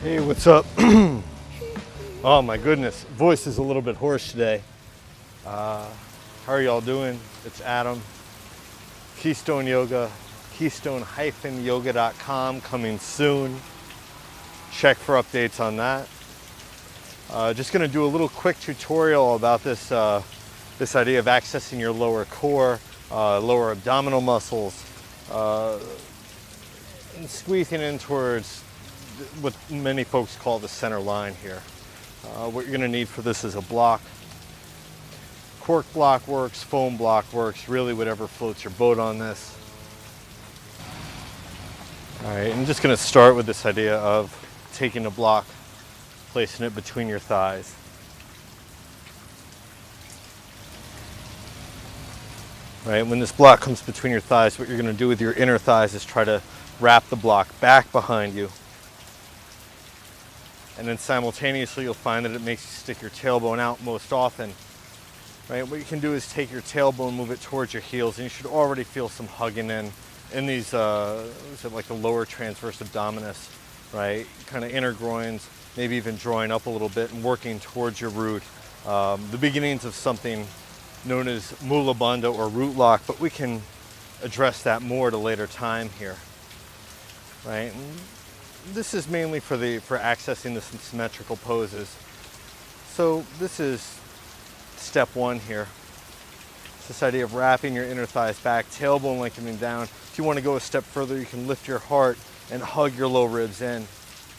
Hey, what's up? Oh my goodness, voice is a little bit hoarse today. How are y'all doing? It's Adam. Keystone Yoga, keystone-yoga.com, coming soon. Check for updates on that. Just gonna do a little quick tutorial about this idea of accessing your lower core, lower abdominal muscles, and squeezing in towards what many folks call the center line here. What you're going to need for this is a block. Cork block works, foam block works, really whatever floats your boat on this. All right, I'm just going to start with this idea of taking a block, placing it between your thighs. Right, when this block comes between your thighs, what you're going to do with your inner thighs is try to wrap the block back behind you. And then simultaneously you'll find that it makes you stick your tailbone out most often. Right? What you can do is take your tailbone, move it towards your heels, and you should already feel some hugging in these, like the lower transverse abdominis, right? Kind of inner groins, maybe even drawing up a little bit and working towards your root. The beginnings of something known as mula bandha or root lock, but we can address that more at a later time here, right? And this is mainly for accessing the symmetrical poses. So this is step one here. It's this idea of wrapping your inner thighs back, tailbone lengthening down. If you want to go a step further, you can lift your heart and hug your low ribs in,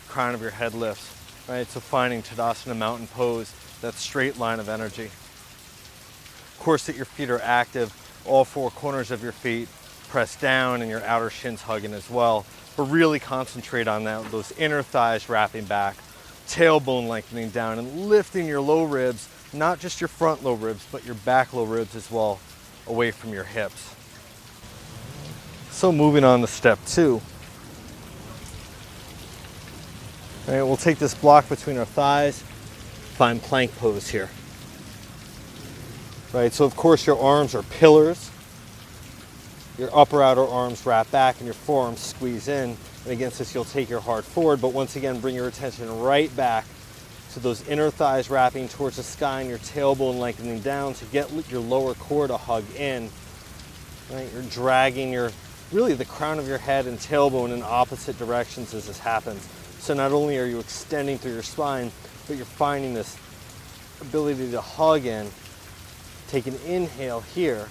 crown of your head lifts, right? So finding tadasana mountain pose, that straight line of energy. Of course, that your feet are active, all four corners of your feet press down and your outer shins hugging as well. But really concentrate on that, those inner thighs wrapping back, tailbone lengthening down and lifting your low ribs, not just your front low ribs, but your back low ribs as well, away from your hips. So moving on to step two. All right, we'll take this block between our thighs, find plank pose here. Right, so of course your arms are pillars. Your upper outer arms wrap back and your forearms squeeze in. And against this, you'll take your heart forward, but once again, bring your attention right back to those inner thighs wrapping towards the sky and your tailbone lengthening down to get your lower core to hug in. Right? You're dragging really the crown of your head and tailbone in opposite directions as this happens. So not only are you extending through your spine, but you're finding this ability to hug in. Take an inhale here.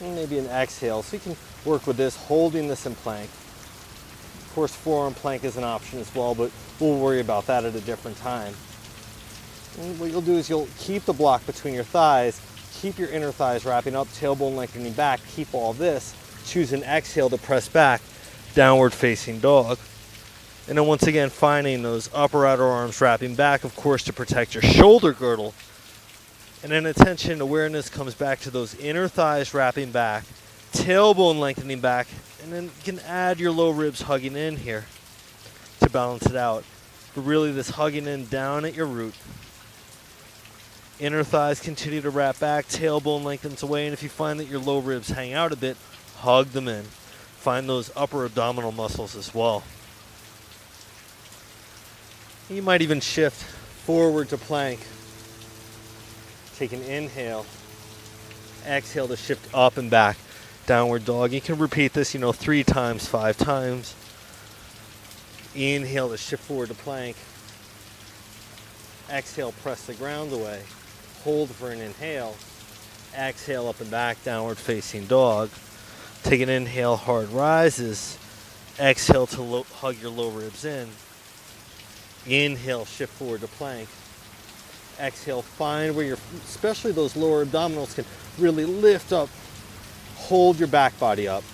And maybe an exhale. So you can work with this, holding this in plank. Of course, forearm plank is an option as well, but we'll worry about that at a different time. And what you'll do is you'll keep the block between your thighs, keep your inner thighs wrapping up, tailbone lengthening back, keep all this. Choose an exhale to press back, downward facing dog. And then once again, finding those upper outer arms wrapping back, of course, to protect your shoulder girdle. And then attention and awareness comes back to those inner thighs wrapping back, tailbone lengthening back, and then you can add your low ribs hugging in here to balance it out. But really this hugging in down at your root. Inner thighs continue to wrap back, tailbone lengthens away, and if you find that your low ribs hang out a bit, hug them in. Find those upper abdominal muscles as well. You might even shift forward to plank. Take an inhale, exhale to shift up and back, downward dog. You can repeat this, 3 times, 5 times. Inhale to shift forward to plank. Exhale, press the ground away. Hold for an inhale. Exhale, up and back, downward facing dog. Take an inhale, heart rises. Exhale to hug your low ribs in. Inhale, shift forward to plank. Exhale, find where especially those lower abdominals can really lift up. Hold your back body up.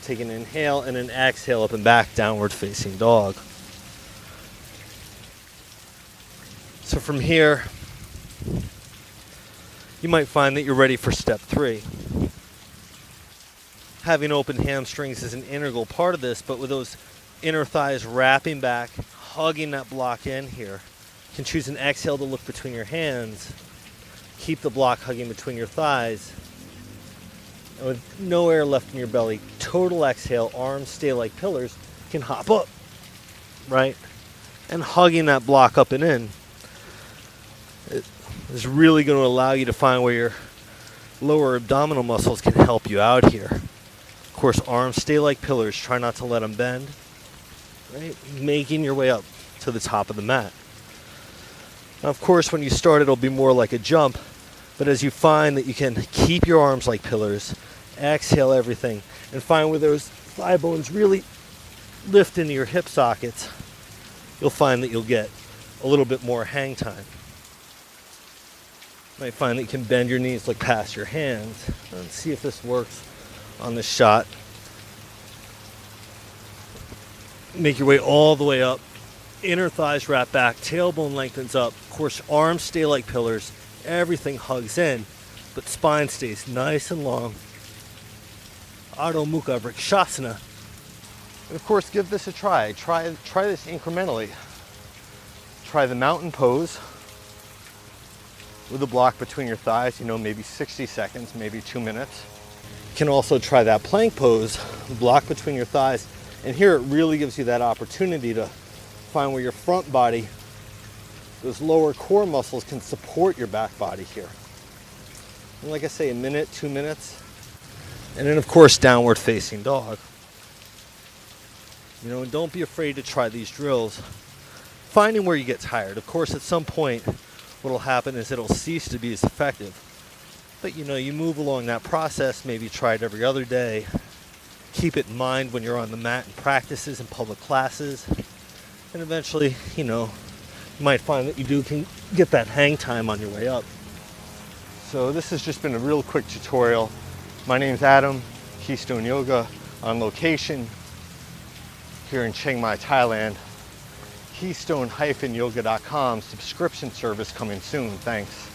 Take an inhale and an exhale up and back, downward facing dog. So from here, you might find that you're ready for step 3. Having open hamstrings is an integral part of this, but with those inner thighs wrapping back, hugging that block in here. You can choose an exhale to look between your hands. Keep the block hugging between your thighs. And with no air left in your belly, total exhale, arms stay like pillars, you can hop up. right? And hugging that block up and in is really going to allow you to find where your lower abdominal muscles can help you out here. Of course, arms stay like pillars. Try not to let them bend, right? Making your way up to the top of the mat. Now, of course, when you start, it'll be more like a jump. But as you find that you can keep your arms like pillars, exhale everything, and find where those thigh bones really lift into your hip sockets, you'll find that you'll get a little bit more hang time. You might find that you can bend your knees like past your hands. Let's see if this works on this shot. Make your way all the way up. Inner thighs wrap back, tailbone lengthens up. Of course, arms stay like pillars. Everything hugs in, but spine stays nice and long. Adho Mukha Vrikshasana. And of course, give this a try. Try this incrementally. Try the mountain pose with a block between your thighs, maybe 60 seconds, maybe 2 minutes. You can also try that plank pose, block between your thighs. And here it really gives you that opportunity to find where your front body, those lower core muscles, can support your back body here. And like I say, a minute, 2 minutes. And then of course, downward facing dog. And don't be afraid to try these drills. Finding where you get tired. Of course, at some point, what'll happen is it'll cease to be as effective. But you move along that process, maybe try it every other day. Keep it in mind when you're on the mat in practices and public classes. And eventually, you might find that you can get that hang time on your way up. So this has just been a real quick tutorial. My name's Adam, Keystone Yoga, on location here in Chiang Mai, Thailand. Keystone-yoga.com subscription service coming soon. Thanks.